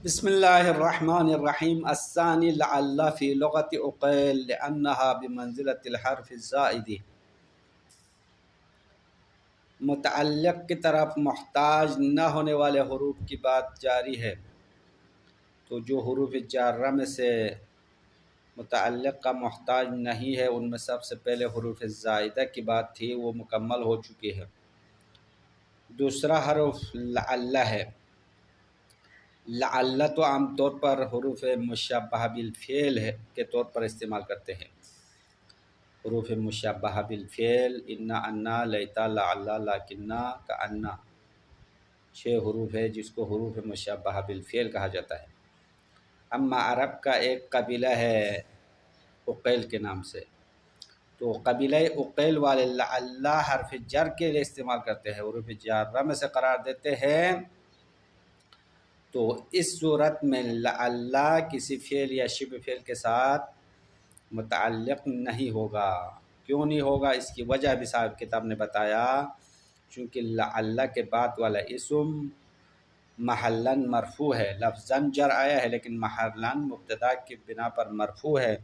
بسم اللہ الرحمن الرحیم الثانی لعل فی لغت عقیل لأنها بمنزلۃ الحرف الزائد، متعلق کی طرف محتاج نہ ہونے والے حروف کی بات جاری ہے۔ تو جو حروف جارہ میں سے متعلق کا محتاج نہیں ہے ان میں سب سے پہلے حروف زائدہ کی بات تھی، وہ مکمل ہو چکی ہے۔ دوسرا حرف لعل ہے۔ لعل تو عام طور پر حروف مشبہ بالفعل کے طور پر استعمال کرتے ہیں۔ حروف مشبہ بالفعل انا، انا، لیتا، لعل، لکنہ، کأنہ 6 حروف ہے جس کو حروف مشبہ بالفعل کہا جاتا ہے۔ اما عرب کا ایک قبیلہ ہے عقیل کے نام سے، تو قبیلہ عقیل والے لعل حرف جر کے لیے استعمال کرتے ہیں، حروف جارہ میں سے قرار دیتے ہیں۔ تو اس صورت میں لعل کسی فعل یا شبہ فعل کے ساتھ متعلق نہیں ہوگا۔ کیوں نہیں ہوگا؟ اس کی وجہ بھی صاحب کتاب نے بتایا، چونکہ لعل کے بعد والا اسم محلاً مرفوع ہے، لفظاً جر آیا ہے لیکن محلاً مبتدا کی بنا پر مرفوع ہے،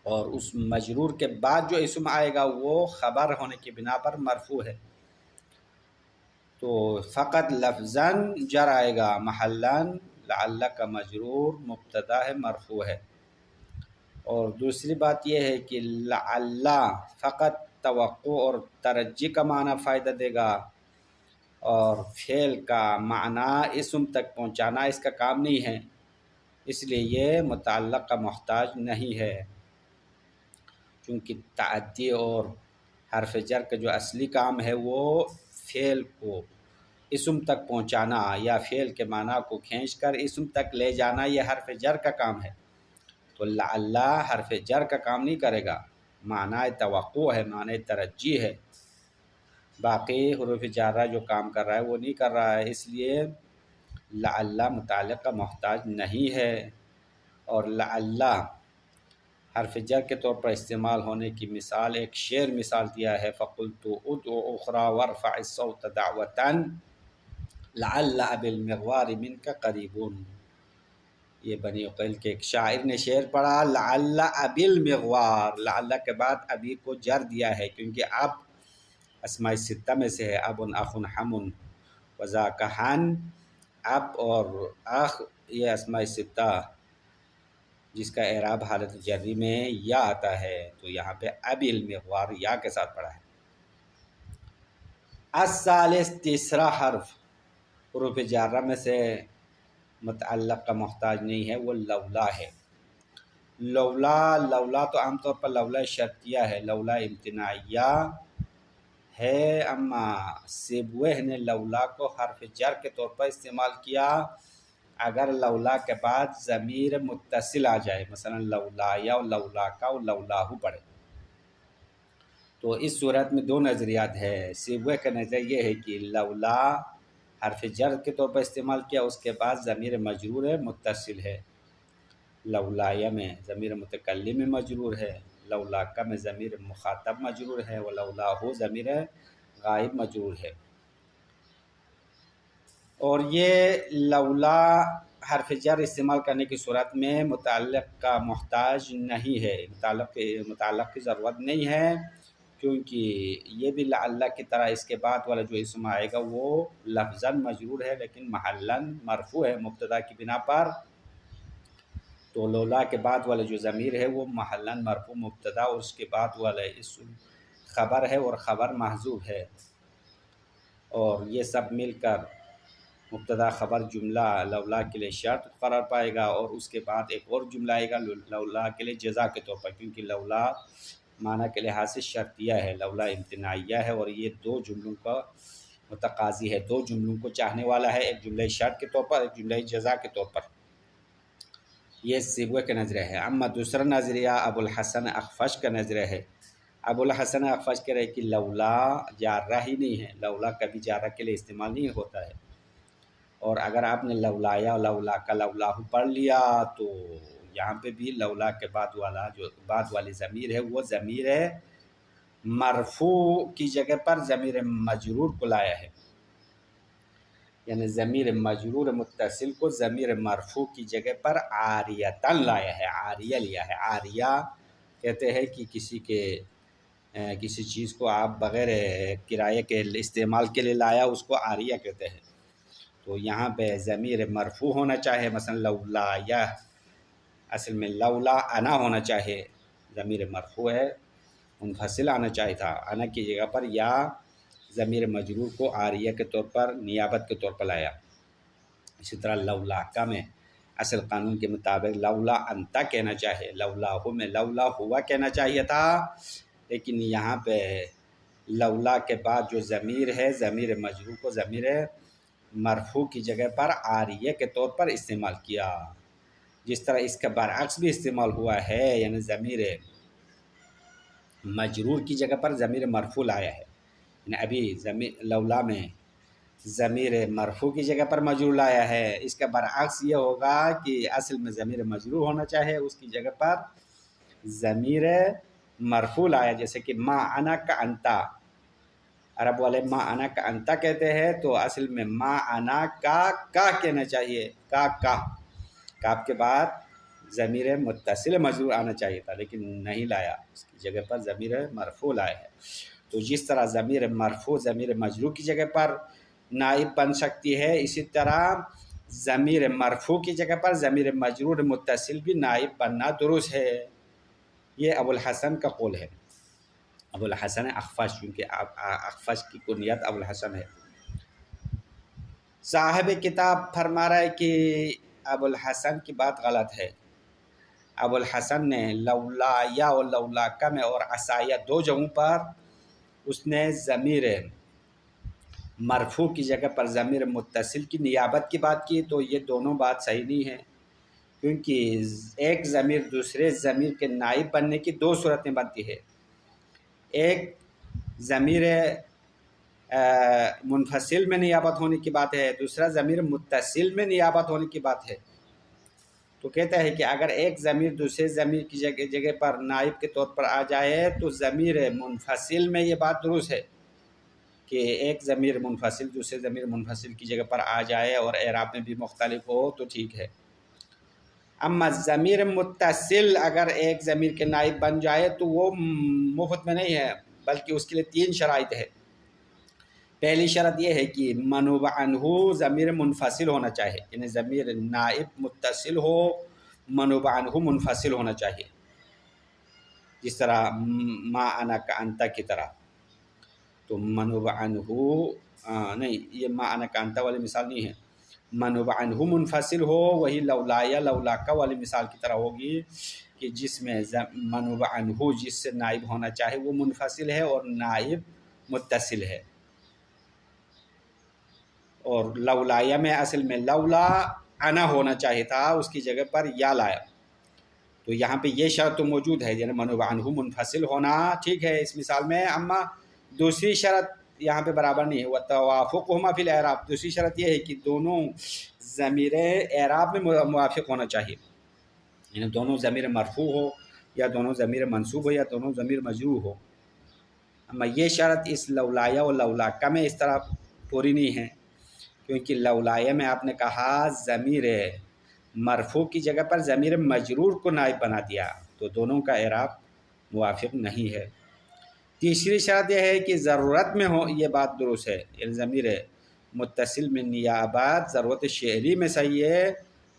اور اس مجرور کے بعد جو اسم آئے گا وہ خبر ہونے کی بنا پر مرفوع ہے، تو فقط لفظاً جر آئے گا، محلاً لعل کا مجرور مبتدا ہے، مرفوع ہے۔ اور دوسری بات یہ ہے کہ لعل فقط توقع اور ترجی کا معنی فائدہ دے گا، اور فعل کا معنی اسم تک پہنچانا اس کا کام نہیں ہے، اس لیے یہ متعلق کا محتاج نہیں ہے، کیونکہ تعدی اور حرف جر کا جو اصلی کام ہے وہ فعل کو اسم تک پہنچانا یا فعل کے معنی کو کھینچ کر اسم تک لے جانا، یہ حرف جر کا کام ہے۔ تو لعل حرف جر کا کام نہیں کرے گا، معنی توقع ہے، معنی ترجی ہے، باقی حروف جارہ جو کام کر رہا ہے وہ نہیں کر رہا ہے، اس لیے لعل متعلق کا محتاج نہیں ہے۔ اور لعل حرف جر کے طور پر استعمال ہونے کی مثال ایک شعر مثال دیا ہے، فَقُلْتُ اُدْعُ أُخْرَى وَارْفَعِ الصَّوْتَ دَعْوَةً لَعَلَّ أَبِي الْمِغْوَارِ مِنْكَ قَرِيبٌ۔ یہ بنی عقیل کے ایک شاعر نے شعر پڑھا، لعل ابی المغوار، لعل کے بعد ابی کو جر دیا ہے کیونکہ اب اسماء ستہ میں سے ہے، اب اخ حم وذاک حن، اب اور اخ یہ اسماء ستہ جس کا اعراب حالت جری میں یا آتا ہے، تو یہاں پہ ابی المغوار یا کے ساتھ پڑھا ہے۔ الثالث تیسرا حرف حروف جارہ میں سے متعلق کا محتاج نہیں ہے، وہ لولا ہے۔ لولا تو عام طور پر لولا شرطیہ ہے، لولا امتناعیہ ہے، اما سیبویہ نے لولا کو حرف جر کے طور پر استعمال کیا اگر لولا کے بعد ضمیر متصل آ جائے، مثلا لولا یا لولا کا لولاہو پڑھے، تو اس صورت میں 2 نظریات ہے۔ سیبویہ کا نظریہ یہ ہے کہ لولا حرف جر کے طور پر استعمال کیا، اس کے بعد ضمیر مجرور ہے، متصل ہے، لولایا میں ضمیر متکلم میں مجرور ہے، لولاکا میں ضمیر مخاطب مجرور ہے، ولولاہو ضمیر غائب مجرور ہے۔ اور یہ لولا حرف جر استعمال کرنے کی صورت میں متعلق کا محتاج نہیں ہے، متعلق کی ضرورت نہیں ہے، کیونکہ یہ بھی لعل کی طرح اس کے بعد والا جو اسم آئے گا وہ لفظاً مجرور ہے لیکن محلاً مرفوع ہے مبتدا کی بنا پر، تو لولا کے بعد والا جو ضمیر ہے وہ محلاً مرفوع مبتدا اور اس کے بعد والا اسم خبر ہے اور خبر محذوف ہے، اور یہ سب مل کر مبتدا خبر جملہ لولا کے لیے شرط قرار پائے گا، اور اس کے بعد ایک اور جملہ آئے گا لولا کے لیے جزا کے طور پر، کیونکہ لولا معنی کے لحاظ سے شرطیہ ہے، لولا امتناعیہ ہے، اور یہ 2 جملوں کا متقاضی ہے، 2 جملوں کو چاہنے والا ہے، ایک جملہ شرط کے طور پر، ایک جملہ جزا کے طور پر۔ یہ سیبویہ کا نظریہ ہے۔ اما دوسرا نظریہ ابو الحسن اخفش کا نظریہ ہے۔ ابو الحسن اخفش کہہ رہے کہ لولا جارہ ہی نہیں ہے، لولا کبھی جارہ کے لیے استعمال نہیں ہوتا ہے، اور اگر آپ نے لولایا لولا کا لولاہو پڑھ لیا تو یہاں پہ بھی لولا کے بعد والا جو بعد والی ضمیر ہے وہ ضمیر ہے مرفوع کی جگہ پر ضمیر مجرور کو لایا ہے، یعنی ضمیر مجرور متصل کو ضمیر مرفوع کی جگہ پر عاریتن لایا ہے، عاریہ لیا ہے۔ عاریہ کہتے ہیں کہ کسی چیز کو آپ بغیر کرایے کے استعمال کے لیے لایا، اس کو عاریہ کہتے ہیں۔ تو یہاں پہ ضمیر مرفوع ہونا چاہے، مثلا لولا، یا اصل میں لولا انا ہونا چاہے، ضمیر مرفوع ہے، منفصل آنا چاہیے تھا، انا کی جگہ پر یا ضمیر مجرور کو عاریہ کے طور پر، نیابت کے طور پر لایا۔ اسی طرح لولا کا میں اصل قانون کے مطابق لولا انتا کہنا چاہے، لولا ہو میں لولا ہوا کہنا چاہیے تھا، لیکن یہاں پہ لولا کے بعد جو ضمیر ہے، ضمیر مجرور کو ضمیر مرفوع کی جگہ پر عاریہ کے طور پر استعمال کیا، جس طرح اس کا برعکس بھی استعمال ہوا ہے، یعنی ضمیر مجرور کی جگہ پر ضمیر مرفوع لایا ہے۔ یعنی ابھی لولا میں ضمیر مرفوع کی جگہ پر مجرور لایا ہے، اس کا برعکس یہ ہوگا کہ اصل میں ضمیر مجرور ہونا چاہے، اس کی جگہ پر ضمیر مرفوع لایا، جیسے کہ ما انا کا انتا، عرب والے ما انا کا انتا کہتے ہیں، تو اصل میں ما انا کا کہنا چاہیے، کاف کے بعد ضمیر متصل مجرور آنا چاہیے تھا، لیکن نہیں لایا، اس کی جگہ پر ضمیر مرفوع لایا ہے۔ تو جس طرح ضمیر مرفوع ضمیر مجرور کی جگہ پر نائب بن سکتی ہے، اسی طرح ضمیر مرفوع کی جگہ پر ضمیر مجرور متصل بھی نائب بننا درست ہے۔ یہ ابو الحسن کا قول ہے، ابو الحسن اخفش، کیونکہ اخفش کی کنیت ابو الحسن ہے۔ صاحب کتاب فرما رہا ہے کہ ابو الحسن کی بات غلط ہے۔ ابو الحسن نے لولا یا اور لولا کا میں اور عصایہ دو جگہوں پر اس نے ضمیر مرفوع کی جگہ پر ضمیر متصل کی نیابت کی بات کی، تو یہ دونوں بات صحیح نہیں ہے، کیونکہ ایک ضمیر دوسرے ضمیر کے نائب بننے کی دو صورتیں بنتی ہے۔ ایک ضمیر منفصل میں نیابت ہونے کی بات ہے، دوسرا ضمیر متصل میں نیابت ہونے کی بات ہے۔ تو کہتا ہے کہ اگر ایک ضمیر دوسرے ضمیر کی جگہ پر نائب کے طور پر آ جائے تو ضمیر منفصل میں یہ بات درست ہے کہ ایک ضمیر منفصل دوسرے ضمیر منفصل کی جگہ پر آ جائے اور اعراب میں بھی مختلف ہو تو ٹھیک ہے۔ اما ضمیر متصل اگر ایک ضمیر کے نائب بن جائے تو وہ مفت میں نہیں ہے، بلکہ اس کے لیے 3 شرائط ہے۔ پہلی شرط یہ ہے کہ منوب عنہ ضمیر منفصل ہونا چاہیے، یعنی ضمیر نائب متصل ہو، منوب عنہ منفصل ہونا چاہیے، جس طرح ما انا کا انتا کی طرح۔ تو منوب عنہ نہیں، یہ ما انا کا انتا والی مثال نہیں ہے، منوب عنہ منفصل ہو، وہی لولا یا لولا کا والی مثال کی طرح ہوگی کہ جس میں منوب عنہ جس سے نائب ہونا چاہے وہ منفصل ہے اور نائب متصل ہے۔ اور لولایا میں اصل میں لولا انا ہونا چاہیے تھا، اس کی جگہ پر یا لایا، تو یہاں پہ یہ شرط تو موجود ہے، یعنی منوب عنہ منفصل ہونا ٹھیک ہے اس مثال میں، اما دوسری شرط یہاں پہ برابر نہیں ہے، وتوافقهما فی الاعراب، دوسری شرط یہ ہے کہ دونوں ضمیر اعراب میں موافق ہونا چاہیے، یعنی دونوں ضمیر مرفوع ہو یا دونوں ضمیر منصوب ہو یا دونوں ضمیر مجرور ہو۔ اما یہ شرط اس لولایا اور لولاکا میں اس طرح پوری نہیں ہے، کیونکہ لولایا میں آپ نے کہا ضمیر مرفوع کی جگہ پر ضمیر مجرور کو نائب بنا دیا، تو دونوں کا اعراب موافق نہیں ہے۔ تیسری شرط یہ ہے کہ ضرورت میں ہو، یہ بات درست ہے، یعنی ضمیر متصل میں نیابت ضرورت شعری میں صحیح ہے،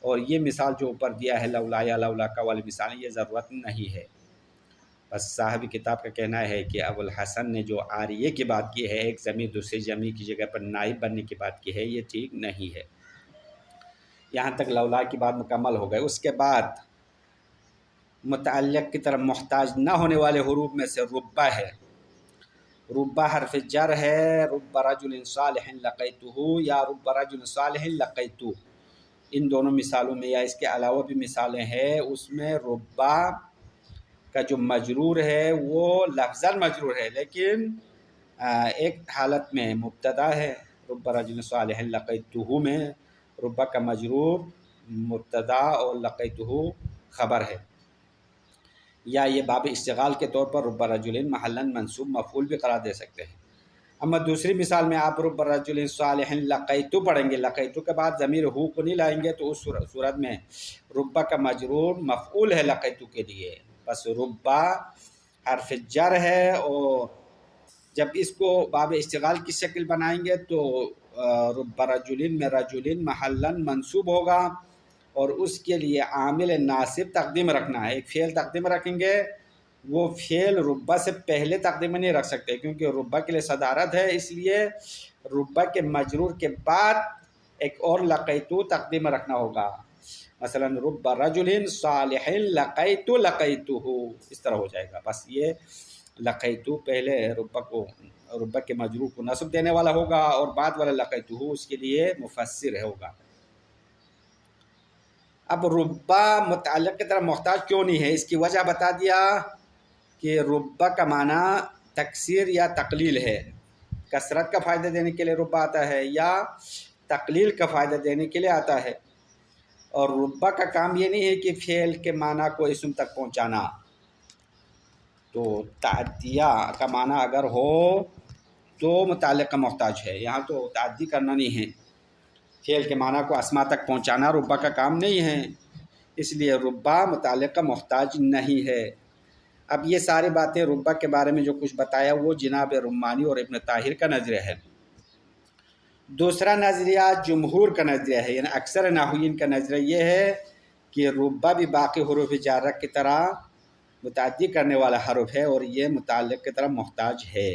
اور یہ مثال جو اوپر دیا ہے لولایا لولاکا والی مثال، یہ ضرورت نہیں ہے۔ بس صاحب کتاب کا کہنا ہے کہ ابو الحسن نے جو عاریہ کی بات کی ہے، ایک ضمیر دوسرے ضمیر کی جگہ پر نائب بننے کی بات کی ہے، یہ ٹھیک نہیں ہے۔ یہاں تک لولا کی بات مکمل ہو گئے۔ اس کے بعد متعلق کی طرف محتاج نہ ہونے والے حروف میں سے ربہ ہے۔ ربہ حرف جر ہے، رب رجل صالح لقیتہ یا رب رجل صالح لقیتہ، ان دونوں مثالوں میں یا اس کے علاوہ بھی مثالیں ہیں، اس میں ربہ کا جو مجرور ہے وہ لفظاً مجرور ہے، لیکن ایک حالت میں مبتدا ہے، رب رجل صالح لقیتہ میں ربہ کا مجرور مبتدا اور لقیتہ خبر ہے، یا یہ باب اشتغال کے طور پر رب رجل محلاً منصوب مفعول بھی قرار دے سکتے ہیں۔ اما دوسری مثال میں آپ رب رجل صالح لقیتو پڑھیں گے، لقیتو کے بعد ضمیر ہو کو نہیں لائیں گے، تو اس صورت میں ربا کا مجرور مفعول ہے لقیتو کے لیے، بس ربا حرف جر ہے، اور جب اس کو باب اشتغال کی شکل بنائیں گے تو رب رجلین میں رجلین محلن منصوب ہوگا، اور اس کے لیے عامل ناصب تقدیم رکھنا ہے، ایک فعل تقدیم رکھیں گے، وہ فعل ربا سے پہلے تقدیم نہیں رکھ سکتے کیونکہ ربا کے لیے صدارت ہے، اس لیے ربا کے مجرور کے بعد ایک اور لقیتو تقدیم رکھنا ہوگا، مثلا رب رجل صالح لقیتو لقیتہ، اس طرح ہو جائے گا۔ بس یہ لقیتو پہلے ربا کے مجرور کو نصب دینے والا ہوگا، اور بعد والا لقیتہ اس کے لیے مفسر ہوگا۔ اب ربا متعلق کی طرح محتاج کیوں نہیں ہے، اس کی وجہ بتا دیا کہ ربا کا معنی تکثیر یا تقلیل ہے، کثرت کا فائدہ دینے کے لیے ربا آتا ہے یا تقلیل کا فائدہ دینے کے لیے آتا ہے، اور ربا کا کام یہ نہیں ہے کہ فعل کے معنی کو اسم تک پہنچانا، تو تعدیہ کا معنی اگر ہو تو متعلق کا محتاج ہے، یہاں تو تعدی کرنا نہیں ہے، فعل کے معنی کو اسما تک پہنچانا ربا کا کام نہیں ہے، اس لیے ربا متعلق کا محتاج نہیں ہے۔ اب یہ ساری باتیں ربا کے بارے میں جو کچھ بتایا وہ جناب رمانی اور ابن طاہر کا نظریہ ہے۔ دوسرا نظریہ جمہور کا نظریہ ہے، یعنی اکثر نحویین کا نظریہ یہ ہے کہ ربا بھی باقی حروف جارہ کی طرح متعدی کرنے والا حرف ہے، اور یہ متعلق کی طرح محتاج ہے۔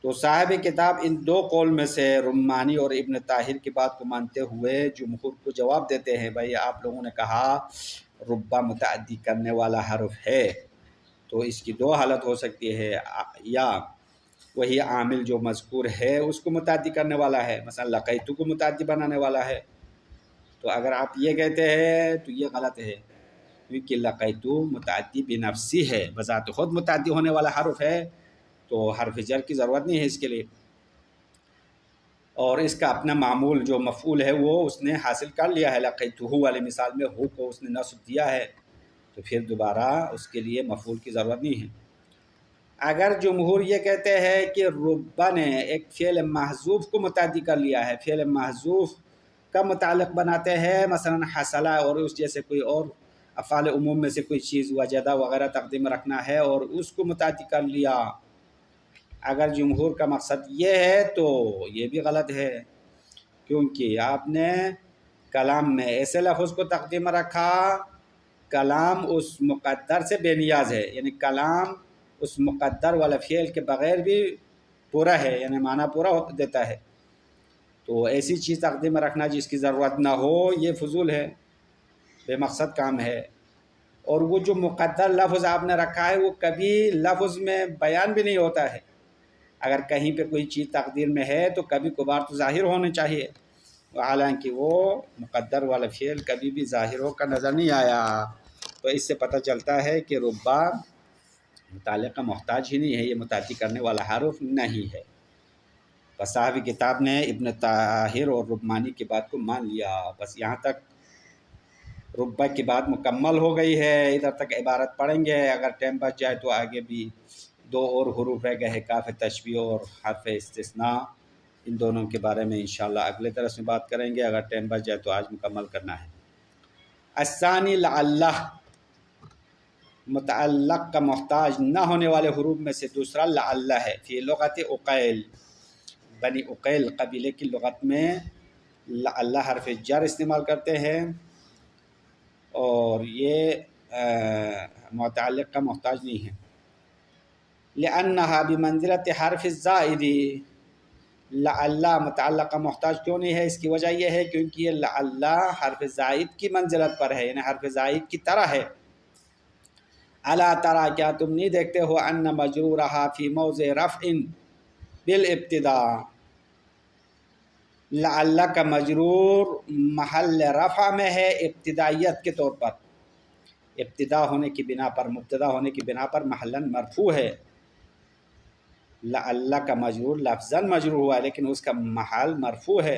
تو صاحب کتاب ان دو قول میں سے رمانی اور ابن طاہر کی بات کو مانتے ہوئے جمہور کو جواب دیتے ہیں، بھائی آپ لوگوں نے کہا ربا متعدی کرنے والا حرف ہے، تو اس کی دو حالت ہو سکتی ہے، یا وہی عامل جو مذکور ہے اس کو متعدی کرنے والا ہے، مثلا لقیتو کو متعدی بنانے والا ہے، تو اگر آپ یہ کہتے ہیں تو یہ غلط ہے، کیونکہ لقیتو متعدی بنفسی ہے، بذات خود متعدی ہونے والا حرف ہے، تو حرف جر کی ضرورت نہیں ہے اس کے لیے، اور اس کا اپنا معمول جو مفعول ہے وہ اس نے حاصل کر لیا ہے، لقیتہ والی مثال میں ہو کو اس نے نصب دیا ہے، تو پھر دوبارہ اس کے لیے مفعول کی ضرورت نہیں ہے۔ اگر جمہور یہ کہتے ہیں کہ ربا نے ایک فعل محذوف کو متعدی کر لیا ہے، فعل محذوف کا متعلق بناتے ہیں، مثلا حصلہ اور اس جیسے کوئی اور افعال عموم میں سے کوئی چیز وجدہ وغیرہ تقدیم رکھنا ہے اور اس کو متعدی کر لیا، اگر جمہور کا مقصد یہ ہے تو یہ بھی غلط ہے، کیونکہ آپ نے کلام میں ایسے لفظ کو تقدیم رکھا، کلام اس مقدر سے بے نیاز ہے، یعنی کلام اس مقدر والا فعل کے بغیر بھی پورا ہے، یعنی معنی پورا دیتا ہے، تو ایسی چیز تقدیم رکھنا جس کی ضرورت نہ ہو یہ فضول ہے، بے مقصد کام ہے، اور وہ جو مقدر لفظ آپ نے رکھا ہے وہ کبھی لفظ میں بیان بھی نہیں ہوتا ہے، اگر کہیں پہ کوئی چیز تقدیر میں ہے تو کبھی کبھار تو ظاہر ہونے چاہیے، حالانکہ وہ مقدر والا فعل کبھی بھی ظاہر ہو کر نظر نہیں آیا، تو اس سے پتہ چلتا ہے کہ ربا متعلق کا محتاج ہی نہیں ہے، یہ متعدی کرنے والا حرف نہیں ہے۔ بس صاحب کتاب نے ابن طاہر اور رمانی کی بات کو مان لیا، بس یہاں تک ربا کی بات مکمل ہو گئی ہے، ادھر تک عبارت پڑھیں گے، اگر ٹائم بچ جائے تو آگے بھی دو اور حروف رہ گئے ہیں، کاف تشبیہ اور حرف استثناء، ان دونوں کے بارے میں انشاءاللہ اگلے درس میں بات کریں گے، اگر ٹائم بچ جائے تو آج مکمل کرنا ہے۔ الثانی لعلہ، متعلق کا محتاج نہ ہونے والے حروف میں سے دوسرا لعلہ ہے، فی لغت عقیل، بنی عقیل قبیلے کی لغت میں لعلہ حرف جر استعمال کرتے ہیں، اور یہ متعلق کا محتاج نہیں ہے۔ لأنها بمنزلت حرف الزائد، لعلہ متعلق کا محتاج کیوں نہیں ہے، اس کی وجہ یہ ہے کیونکہ یہ لعلہ حرف زائد کی منزلت پر ہے، یعنی حرف زائد کی طرح ہے۔ الا ترى، کیا تم نہیں دیکھتے ہو، ان مجرورها فی موضع رفع بالابتداء، لعلہ کا مجرور محل رفع میں ہے ابتدائیت کے طور پر، ابتدا ہونے کی بنا پر، مبتدا ہونے کی بنا پر محلاً مرفوع ہے، لعلہ کا مجرور لفظاً مجرور ہوا ہے لیکن اس کا محل مرفوع ہے،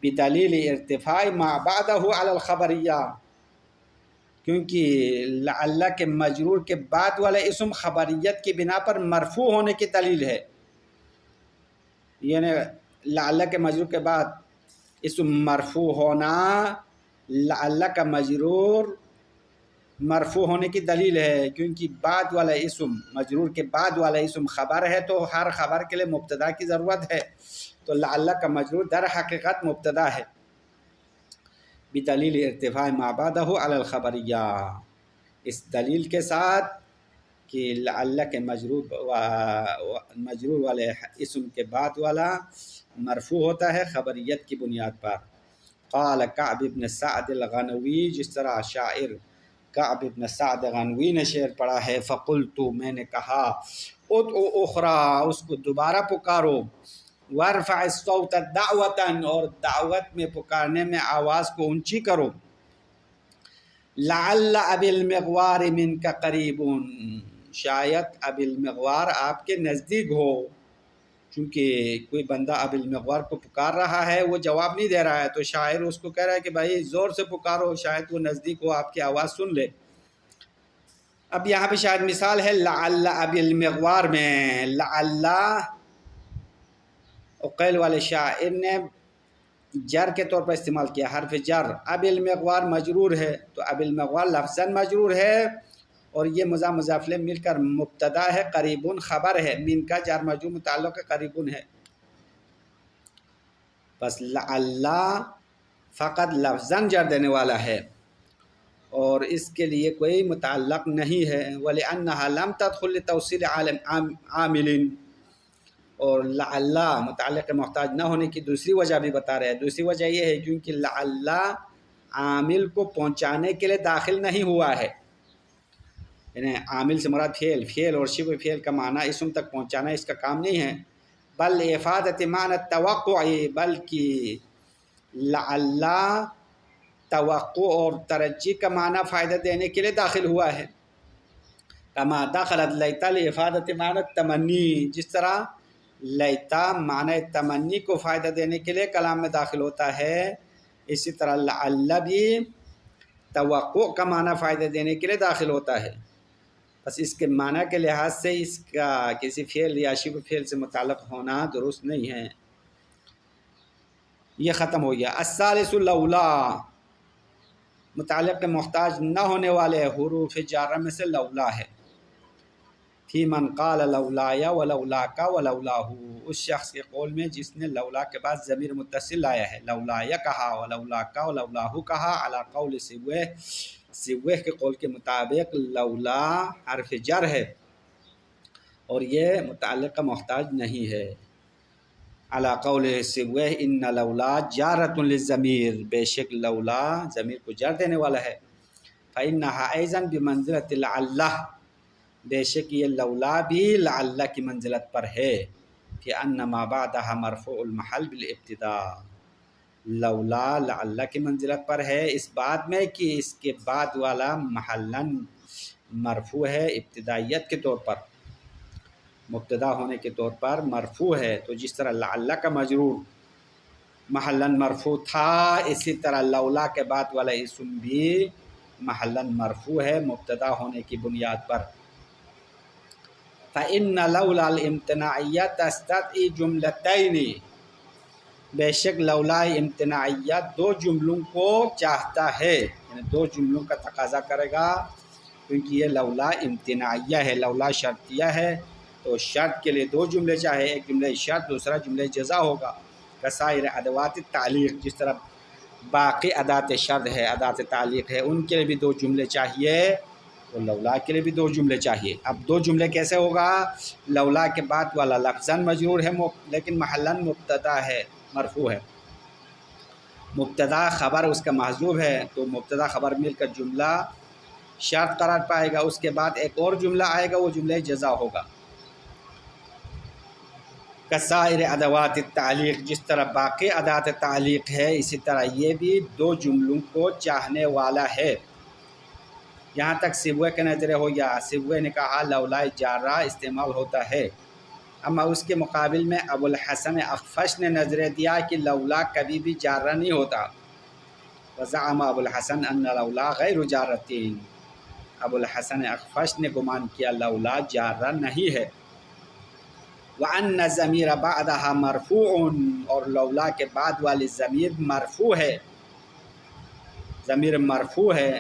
بدلیل ارتفاع ما بعدہ علی الخبریہ، کیونکہ لعل کے مجرور کے بعد والا اسم خبریت کی بنا پر مرفوع ہونے کی دلیل ہے، یعنی لعل کے مجرور کے بعد اسم مرفوع ہونا لعل کا مجرور مرفوع ہونے کی دلیل ہے، کیونکہ بعد والا اسم مجرور کے بعد والا اسم خبر ہے تو ہر خبر کے لیے مبتدا کی ضرورت ہے، تو لعل کا مجرور در حقیقت مبتدا ہے بدلیل ارتفاع ما بعدہ علی الخبریہ، اس دلیل کے ساتھ کہ لعل کے مجرور والے اسم کے بعد والا مرفوع ہوتا ہے خبریت کی بنیاد پر۔ قال کعب بن سعد الغنوی، جس طرح شاعر کعب بن سعد غنوی نے شعر پڑھا ہے، فقلت، میں نے کہا، ادعو اخری، اس کو دوبارہ پکارو، وارفع الصوت دعوتا، اور دعوت میں پکارنے میں آواز کو اونچی کرو، لعل ابی المغوار منک قریب، شاید ابی المغوار آپ کے نزدیک ہو، چونکہ کوئی بندہ ابی المغوار کو پکار رہا ہے، وہ جواب نہیں دے رہا ہے، تو شاعر اس کو کہہ رہا ہے کہ بھائی زور سے پکارو، شاید وہ نزدیک ہو، آپ کی آواز سن لے۔ اب یہاں پہ شاید مثال ہے لعل ابی المغوار میں، لعل عقیل والے شاعر نے جر کے طور پر استعمال کیا، حرف جر، ابی المغوار مجرور ہے، تو ابی المغوار لفظاً مجرور ہے، اور یہ مضاف مضاف الیہ مل کر مبتدا ہے، قریبون خبر ہے، من کا جار مجرور متعلق قریبون ہے، بس لعل فقط لفظاً جر دینے والا ہے اور اس کے لیے کوئی متعلق نہیں ہے، وَلِأَنَّهَا لَمْ تَدْخُلْ لِتَوْصِيلِ عامل، اور لعل متعلق محتاج نہ ہونے کی دوسری وجہ بھی بتا رہے ہیں، دوسری وجہ یہ ہے کیونکہ لعل عامل کو پہنچانے کے لیے داخل نہیں ہوا ہے، یعنی عامل سے مراد فعل اور شبہ فعل کا معنی اسم تک پہنچانا اس کا کام نہیں ہے، بل افادت معنی التوقع، بلکہ لعل توقع اور ترجی کا معنی فائدہ دینے کے لیے داخل ہوا ہے، کما دخلت لیتا لافادت معنی التمنی، جس طرح لیتا معنی تمنی کو فائدہ دینے کے لیے کلام میں داخل ہوتا ہے، اسی طرح لعل بھی توقع کا معنی فائدہ دینے کے لیے داخل ہوتا ہے، بس اس کے معنی کے لحاظ سے اس کا کسی فعل یا شبہ فعل سے متعلق ہونا درست نہیں ہے۔ یہ ختم ہو گیا۔ الثالث لولا، متعلق محتاج نہ ہونے والے حروف جارہ میں سے لولا ہے، فی من قال لولایا ولولاک ولولاہ، اس شخص کے قول میں جس نے لولا کے بعد ضمیر متصل لایا ہے، لولایا کہا ولولاک ولولاہ کہا، علی قول سبوہ کے قول کے مطابق لولا حرف جر ہے اور یہ متعلق محتاج نہیں ہے، علی قول سبوہ ان لولا جارۃ للضمیر، بے شک لولا ضمیر کو جر دینے والا ہے، فإنها أيضا بمنزلۃ لعل، بے شک یہ لولا بھی لعل کی منزلت پر ہے، کہ ان ما بعدها مرفوع المحل بالابتداء، لولا لعل کی منزلت پر ہے اس بات میں کہ اس کے بعد والا محلاً مرفوع ہے ابتدائیت کے طور پر، مبتدا ہونے کے طور پر مرفوع ہے، تو جس طرح لعل کا مجرور محلاً مرفوع تھا، اسی طرح لولا کے بعد والا اسم بھی محلاً مرفوع ہے مبتدا ہونے کی بنیاد پر۔ فَإِنَّ لَوْلَا الْإِمْتِنَاعِيَّةَ تَسْتَدْعِي جُمْلَتَيْنِ، بے شک لولا امتناعیہ دو جملوں کو چاہتا ہے، یعنی دو جملوں کا تقاضا کرے گا، کیونکہ یہ لولا امتناعیہ ہے، لولا شرطیہ ہے، تو شرط کے لیے دو جملے چاہے، ایک جملہ شرط دوسرا جملہ جزا ہوگا، کسائر ادوات تعلیق، جس طرح باقی ادات شرط ہے، ادات تعلیق ہے، ان کے لیے بھی دو جملے چاہیے، تو لولا کے لیے بھی دو جملے چاہیے۔ اب دو جملے کیسے ہوگا؟ لولا کے بعد والا لفظاً مجرور ہے لیکن محلاً مبتدا ہے، مرفوع ہے، مبتدا خبر اس کا محذوف ہے، تو مبتدا خبر مل کر جملہ شرط قرار پائے گا، اس کے بعد ایک اور جملہ آئے گا، وہ جملہ جزا ہوگا، کسائر ادوات تعلیق، جس طرح باقی ادات تعلیق ہے اسی طرح یہ بھی دو جملوں کو چاہنے والا ہے۔ یہاں تک سبوہ کے نظرے ہو گیا، سبوہ نے کہا لولا جارہ استعمال ہوتا ہے، اما اس کے مقابل میں ابو الحسن اخفش نے نظریہ دیا کہ لولا کبھی بھی جارہ نہیں ہوتا، وزعم ابوالحسن ان لولا غیر جارتین، ابوالحسن اخفش نے گمان کیا لولا جارہ نہیں ہے۔ وان ضمیر بعدها مرفوع، اور لولا کے بعد والی ضمیر مرفوع ہے، ضمیر مرفوع ہے۔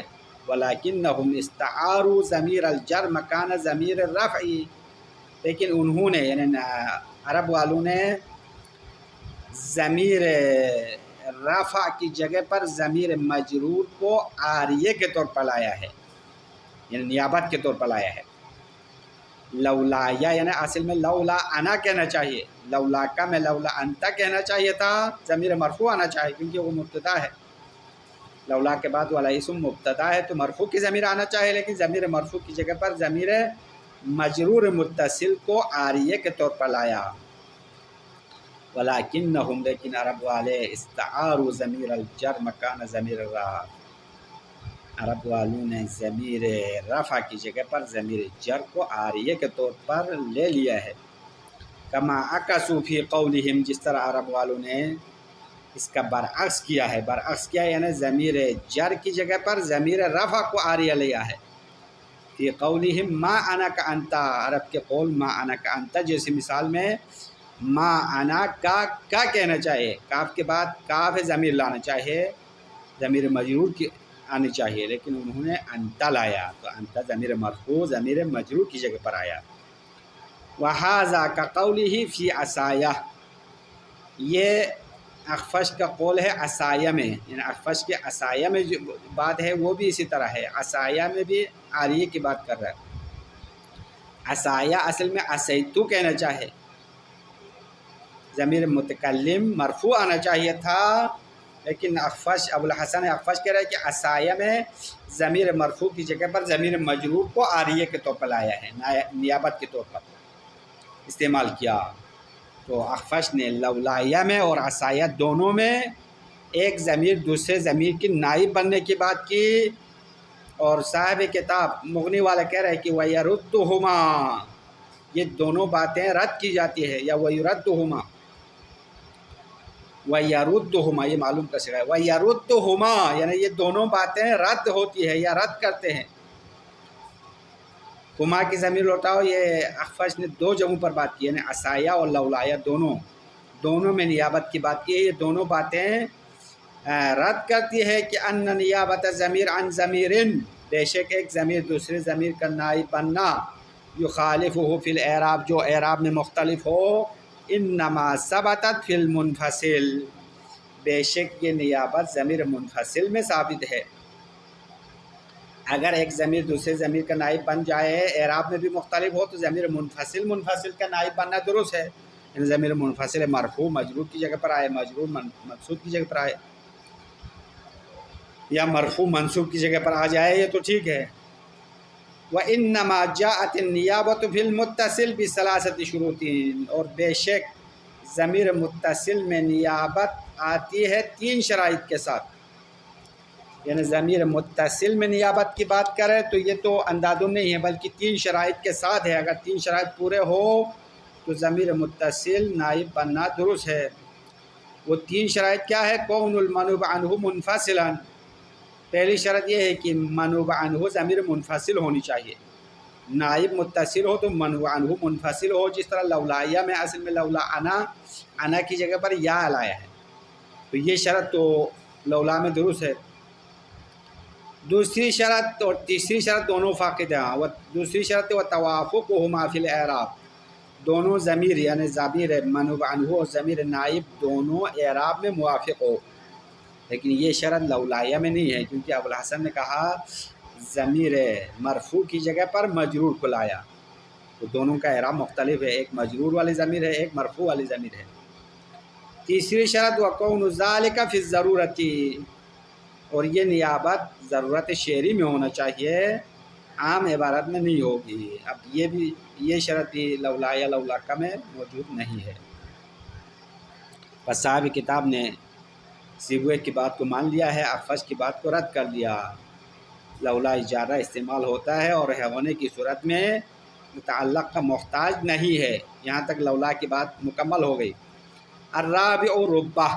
ولکنہم استعاروا ضمیر الجر مکان ضمیر الرفع، لیکن انہوں نے یعنی عرب والوں نے ضمیر رفع کی جگہ پر ضمیر مجرور کو عاریہ کے طور پر لایا ہے، یعنی نیابت کے طور پر لایا ہے۔ لولا یعنی اصل میں لولا انا کہنا چاہیے، لولا کا میں لولا انتا کہنا چاہیے تھا، ضمیر مرفوع آنا چاہیے کیونکہ وہ مبتدا ہے۔ لولا کے بعد والا اسم مبتدا ہے تو مرفوع کی ضمیر آنا چاہیے، لیکن ضمیر مرفوع کی جگہ پر ضمیر مجرور متصل کو عاریہ کے طور پر لایا۔ ولیکنہم، لیکن عرب والے استعاروا ضمیر الجر مکان ضمیر الرفع، عرب والوں نے ضمیر رفع کی جگہ پر ضمیر جر کو عاریہ کے طور پر لے لیا ہے۔ کما عکسوا فی قولہم، جس طرح عرب والوں نے اس کا برعکس کیا ہے، برعکس کیا یعنی ضمیر جر کی جگہ پر ضمیر رفع کو عاریہ لیا ہے۔ فی قولہم ما انا کا انتا، عرب کے قول ما انا کا انتا جیسی مثال میں ما انا کا کہنا چاہیے، کاف کے بعد کاف ضمیر لانا چاہیے، ضمیر مجرور کی آنی چاہیے، لیکن انہوں نے انتا لایا تو انتا ضمیر مرفوع ضمیر مجرور کی جگہ پر آیا۔ وَهَذَا كَقَوْلِهِ فِي عَصَایَہ، یہ اخفش کا قول ہے عصایہ میں، یعنی اخفش کے عصایہ میں جو بات ہے وہ بھی اسی طرح ہے، عصایہ میں بھی عاریہ کی بات کر رہا ہے۔ عصایہ اصل میں عصیتو کہنا چاہے، ضمیر متکلم مرفوع آنا چاہیے تھا، لیکن اخفش ابوالحسن اخفش کہہ رہا ہے کہ عصایہ میں ضمیر مرفوع کی جگہ پر ضمیر مجرور کو عاریہ کے طور پر لایا ہے، نیابت کے طور پر استعمال کیا۔ تو اخفش نے لولایہ میں اور عصایہ دونوں میں ایک ضمیر دوسرے ضمیر کی نائب بننے کی بات کی، اور صاحب کتاب مغنی والا کہہ رہے ہیں کہ وَيَرُدُّهُمَا، یہ دونوں باتیں رد کی جاتی ہے، یا وَيُرَدُّهُمَا، وَيَرُدُّهُمَا یہ معلوم کر سکا ہے، وَيَرُدُّهُمَا یعنی یہ دونوں باتیں رد ہوتی ہے یا رد کرتے ہیں۔ ہما کی ضمیر لوٹاؤ، یہ اخفش نے دو جگہوں پر بات کی، یعنی عصایہ اور لولایہ دونوں میں نیابت کی بات کی ہے، یہ دونوں باتیں رد کرتی ہے کہ ان نیابت ضمیر عن ضمیرن، بے شک ایک ضمیر دوسرے ضمیر کا نائب بننا، یخالفہ فی الاعراب جو اعراب میں مختلف ہو، انما ثبتت فی المنفصل، بے شک یہ نیابت ضمیر منفصل میں ثابت ہے۔ اگر ایک ضمیر دوسرے ضمیر کا نائب بن جائے اعراب میں بھی مختلف ہو تو ضمیر منفصل کا نائب بننا درست ہے، یعنی ضمیر منفصل مرفوع مجرور کی جگہ پر آئے، مجرور منصوب کی جگہ پر آئے، یا مرفوع منصوب کی جگہ پر آ جائے، یہ تو ٹھیک ہے۔ وَإِنَّمَا جَاءَتِ النِّيَابَةُ فِي الْمُتَّصِلِ بِثَلَاثَةِ شُرُوطٍ، اور بے شک ضمیر متصل میں نیابت آتی ہے تین شرائط کے ساتھ، یعنی ضمیر متصل میں نیابت کی بات کرے تو یہ تو اندادن نہیں ہے بلکہ تین شرائط کے ساتھ ہے، اگر تین شرائط پورے ہو تو ضمیر متصل نائب بننا درست ہے۔ وہ تین شرائط کیا ہے؟ کون المنوب عنہ منفصلا، پہلی شرط یہ ہے کہ منوب عنہ ضمیر منفصل ہونی چاہیے، نائب متصل ہو تو منوب عنہ منفصل ہو، جس طرح لولایہ میں اصل میں لولا انا کی جگہ پر یا لایا ہے، تو یہ شرط تو لولا میں درست ہے۔ دوسری شرط اور تیسری شرط دونوں فاقد ہیں، دوسری شرط و توافقهما فی الاعراب، دونوں ضمیر یعنی ضمیر منوب عنہ اور ضمیر نائب دونوں اعراب میں موافق ہو، لیکن یہ شرط لولایہ میں نہیں ہے، کیونکہ ابوالحسن نے کہا ضمیر مرفوع کی جگہ پر مجرور کو لایا، تو دونوں کا اعراب مختلف ہے، ایک مجرور والی ضمیر ہے، ایک مرفوع والی ضمیر ہے۔ تیسری شرط وَكَوْنُ ذَلِكَ فِي الضَّرُورَةِ، اور یہ نیابت ضرورت شعری میں ہونا چاہیے، عام عبارت میں نہیں ہوگی۔ اب یہ شرط بھی لولاکہ میں موجود نہیں ہے۔ بس صاحب کتاب نے سیبویہ کی بات کو مان لیا ہے، اخفش کی بات کو رد کر دیا۔ لولا اجارہ استعمال ہوتا ہے اور ہونے کی صورت میں متعلق کا محتاج نہیں ہے، یہاں تک لولا کی بات مکمل ہو گئی۔ الرابع ربہ،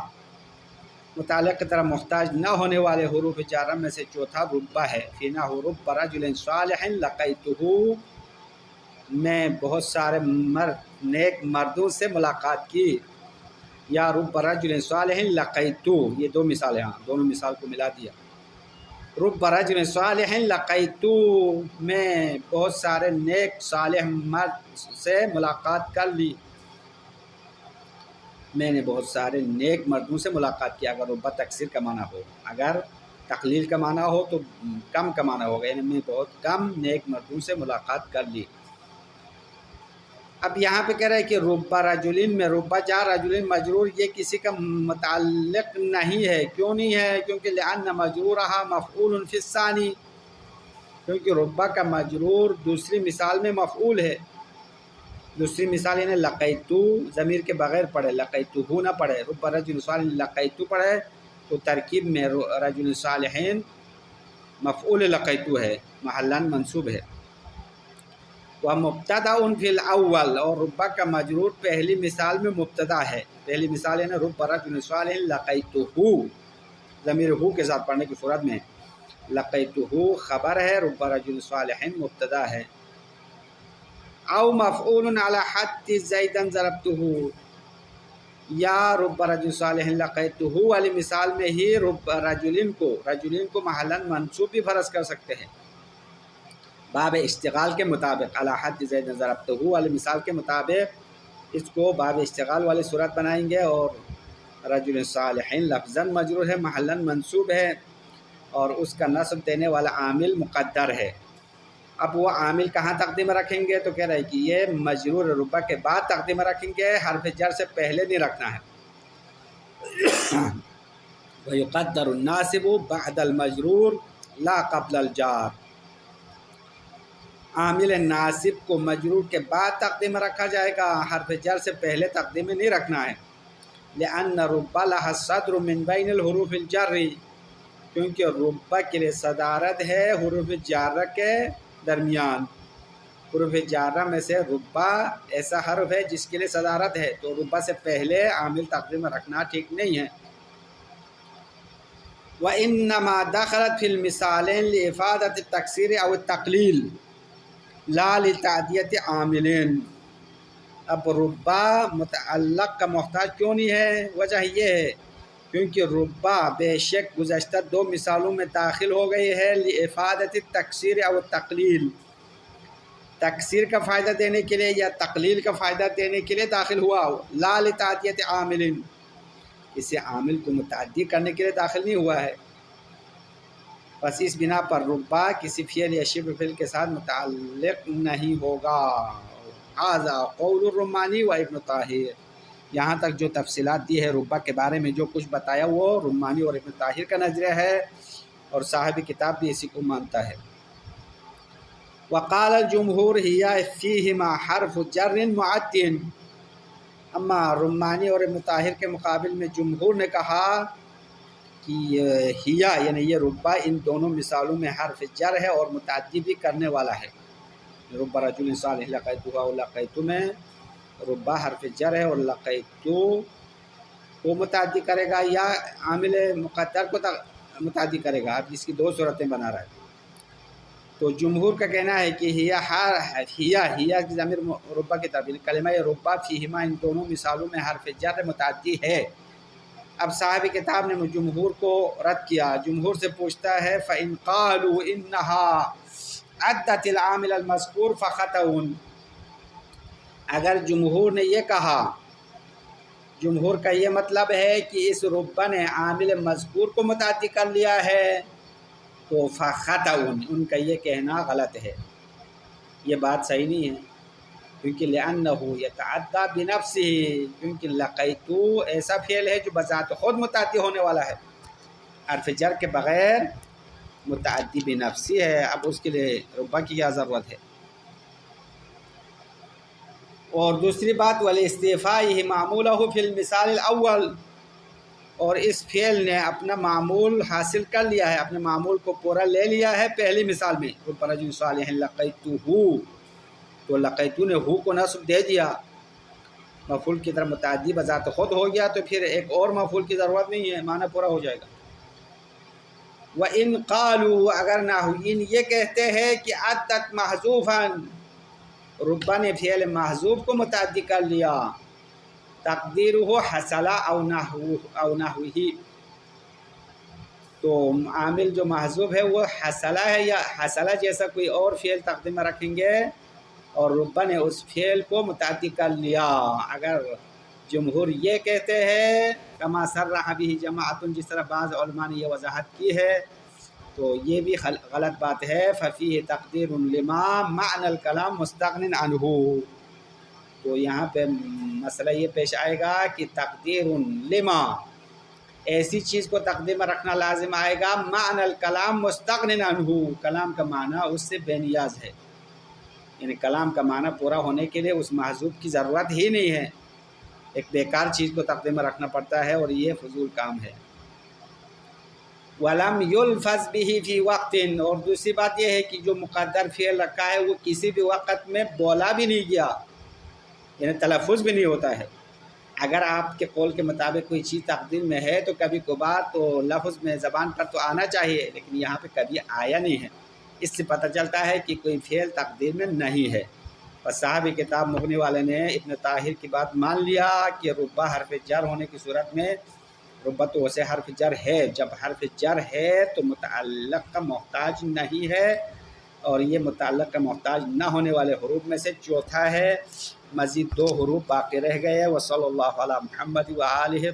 متعلق کی طرح محتاج نہ ہونے والے حروف جارہ میں سے چوتھا ربا ہے. فینا رب رجل صالح لقیتہ، میں بہت سارے نیک مردوں سے ملاقات کی. یا رب رجل صالح لقیتہ، یہ دو مثالیں، ہاں دونوں مثال کو ملا دیا. رب رجل صالح لقیتہ، میں بہت سارے نیک صالح مرد سے ملاقات کر لی. میں نے بہت سارے نیک مردوں سے ملاقات کی. اگر ربا تکثیر کا معنی ہو، اگر تقلیل کا معنی ہو تو کم کا معنی ہوگا، یعنی میں بہت کم نیک مردوں سے ملاقات کر لی. اب یہاں پہ کہہ رہا ہے کہ ربا رجلین میں ربا جار رجلین مجرور، یہ کسی کا متعلق نہیں ہے. کیوں نہیں ہے؟ کیونکہ لأن مجرورها مفعول فی الثانی، کیونکہ ربا کا مجرور دوسری مثال میں مفعول ہے. دوسری مثال یعنی لقیتو ضمیر کے بغیر پڑھے، لقیتو نہ پڑھے. رب رجل صالح لقیتو پڑھے تو ترکیب میں رجل صالحین مفعول لقیتو ہے، محلاً منصوب ہے. وہ مبتدا فی الاول، اور ربا کا مجرور پہلی مثال میں مبتدا ہے. پہلی مثال یعنی رب رجل صالح لقیتہ، ضمیر ہو کے ساتھ پڑھنے کی صورت میں لقیتہ خبر ہے، رب رجل صالح مبتدا ہے. او مفعول علی حد زیدا ضربتہ، یا رب رجل صالح لقیتہ والی مثال میں ہی رب رجلین کو محلاً منصوب بھی فرض کر سکتے ہیں باب اشتغال کے مطابق. علی حد زیدا ضربتہ والی مثال کے مطابق اس کو باب اشتغال والی صورت بنائیں گے. اور رجل صالحین لفظاً مجرور ہے، محلاً منصوب ہے، اور اس کا نصب دینے والا عامل مقدر ہے. اب وہ عامل کہاں تقدیم رکھیں گے؟ تو کہہ رہے ہیں کہ یہ مجرور ربا کے بعد تقدیم رکھیں گے، حرف جر سے پہلے نہیں رکھنا ہے. وَيُقَدَّرُ النَّاصِبُ بَعْدَ الْمَجْرُورِ لَا قَبْلَ الْجَارِ، عامل ناصب کو مجرور کے بعد تقدیم رکھا جائے گا، حرف جر سے پہلے تقدیم نہیں رکھنا ہے. لِأَنَّ رُبَّ لَهَا الصَّدْرُ مِنْ بَيْنِ الْحُرُوفِ الْجَرِّ، کیونکہ ربا کے لیے صدارت ہے حروف جارہ کے درمیان. حروف جارہ میں سے ربا ایسا حرف ہے جس کے لیے صدارت ہے، تو ربا سے پہلے عامل تقدیم رکھنا ٹھیک نہیں ہے. وَإِنَّمَا دَخَلَتْ فِي الْمِثَالَيْنِ لِإِفَادَةِ التَّكْسِيرِ أَوْ التَّقْلِيلِ لَا لِتَعْدِيَةِ عَامِلٍ. اب ربا متعلق کا محتاج کیوں نہیں ہے؟ وجہ یہ ہے کیونکہ ربا بے شک گزشتہ دو مثالوں میں داخل ہو گئی ہے لِإِفَادَةِ التَّكْسِيرِ أَوْ التَّقْلِيلِ، تکثیر کا فائدہ دینے کے لیے یا تقلیل کا فائدہ دینے کے لیے داخل ہوا. لا لتعدیت عامل، اسے عامل کو متعدی کرنے کے لیے داخل نہیں ہوا ہے. بس اس بنا پر ربا کسی فعل یا شبہ فعل کے ساتھ متعلق نہیں ہوگا. ھذا قول الرمانی و ابن طاہر، یہاں تک جو تفصیلات دی ہے ربا کے بارے میں جو کچھ بتایا وہ رمانی اور ابن طاہر کا نظریہ ہے، اور صاحب کتاب بھی اسی کو مانتا ہے. وقال الجمہور ہی فیہما حرف جر معد، اما رمانی اور ابن طاہر کے مقابل میں جمہور نے کہا کہ ہیا یعنی یہ ربا ان دونوں مثالوں میں حرف جر ہے اور متعدی بھی کرنے والا ہے. ربا رجل صالح لقیتہ اور لقیتہ میں ربا حرف جر ہے اور لقیتہ کو متعدی کرے گا یا عامل مقدر کو متعدی کرے گا. اب اس کی دو صورتیں بنا رہا ہے. تو جمہور کا کہنا ہے کہ ہیا کی ضمیر ربا کی طرف، کلمہ ربا فیہما ان دونوں مثالوں میں حرف جر متعدی ہے. اب صاحب کتاب نے جمہور کو رد کیا. جمہور سے پوچھتا ہے فَإِنْ قَالُوا إِنَّهَا عَدَّتِ الْعَامِلَ الْمَذْكُورَ فَخَطَئٌ، اگر جمہور نے یہ کہا، جمہور کا یہ مطلب ہے کہ اس ربا نے عامل مذکور کو متعدی کر لیا ہے، تو فَخَطَئٌ، ان کا یہ کہنا غلط ہے، یہ بات صحیح نہیں ہے. کیونکہ لِأَنَّهُ يَتَعَدَّى بِنَفْسِهِ، کیونکہ لقیتو ایسا فعل ہے جو بذات خود متعدی ہونے والا ہے، حرف جر کے بغیر متعدی بنفسی ہے. اب اس کے لیے ربا کی کیا ضرورت ہے؟ اور دوسری بات وَلِاسْتِعْفَائِهِ مَعْمُولَهُ فِي الْمِثَالِ الْأَوَّلِ، اور اس فعل نے اپنا معمول حاصل کر لیا ہے، اپنے معمول کو پورا لے لیا ہے پہلی مثال میں. رب رجل صالح لقیتہ، تو لقیتو نے ہو کو نصب دے دیا. مفعول کی طرح متعدی بذات خود ہو گیا تو پھر ایک اور مفعول کی ضرورت نہیں ہے، معنی پورا ہو جائے گا۔ وَإِن قَالُوا اگر نحویین یہ کہتے ہیں کہ عدت محذوفاً ربا نے فعل محذوف کو متعدی کر لیا، تقدیرہ حصل او نحوہ، تو عامل جو محذوف ہے وہ حصلہ ہے یا حصلہ جیسا کوئی اور فعل تقدیم میں رکھیں گے، اور ربا نے اس فعل کو متعدی کر لیا۔ اگر جمہور یہ کہتے ہیں کما صرح بہ جماعت، جس طرح بعض علماء نے یہ وضاحت کی ہے، تو یہ بھی غلط بات ہے۔ ففیہ تقدیر لما معنی الکلام مستغن عنہ، تو یہاں پہ مسئلہ یہ پیش آئے گا کہ تقدیر لما، ایسی چیز کو تقدیر میں رکھنا لازم آئے گا معنی الکلام مستغن عنہ، کلام کا معنی اس سے بے نیاز ہے، یعنی کلام کا معنی پورا ہونے کے لیے اس محذوف کی ضرورت ہی نہیں ہے، ایک بیکار چیز کو تقدیر میں رکھنا پڑتا ہے، اور یہ فضول کام ہے۔ وَلَمْ يُلْفَظْ بِهِ فِي وَقْتٍ، اور دوسری بات یہ ہے کہ جو مقدر فعل رکھا ہے وہ کسی بھی وقت میں بولا بھی نہیں گیا، یعنی تلفظ بھی نہیں ہوتا ہے۔ اگر آپ کے قول کے مطابق کوئی چیز تقدیر میں ہے تو کبھی کبھار تو لفظ میں زبان پر تو آنا چاہیے، لیکن یہاں پہ کبھی آیا نہیں ہے، اس سے پتہ چلتا ہے کہ کوئی فعل تقدیر میں نہیں ہے۔ اور صاحب کتاب مغنی والے نے ابن طاہر کی بات مان لیا کہ ربا حرف جر ہونے کی صورت میں، ربا تو اسے حرف جر ہے، جب حرف جر ہے تو متعلق کا محتاج نہیں ہے، اور یہ متعلق کا محتاج نہ ہونے والے حروف میں سے چوتھا ہے، مزید 2 حروف باقی رہ گئے۔ وصلی اللہ علی محمد وآلہ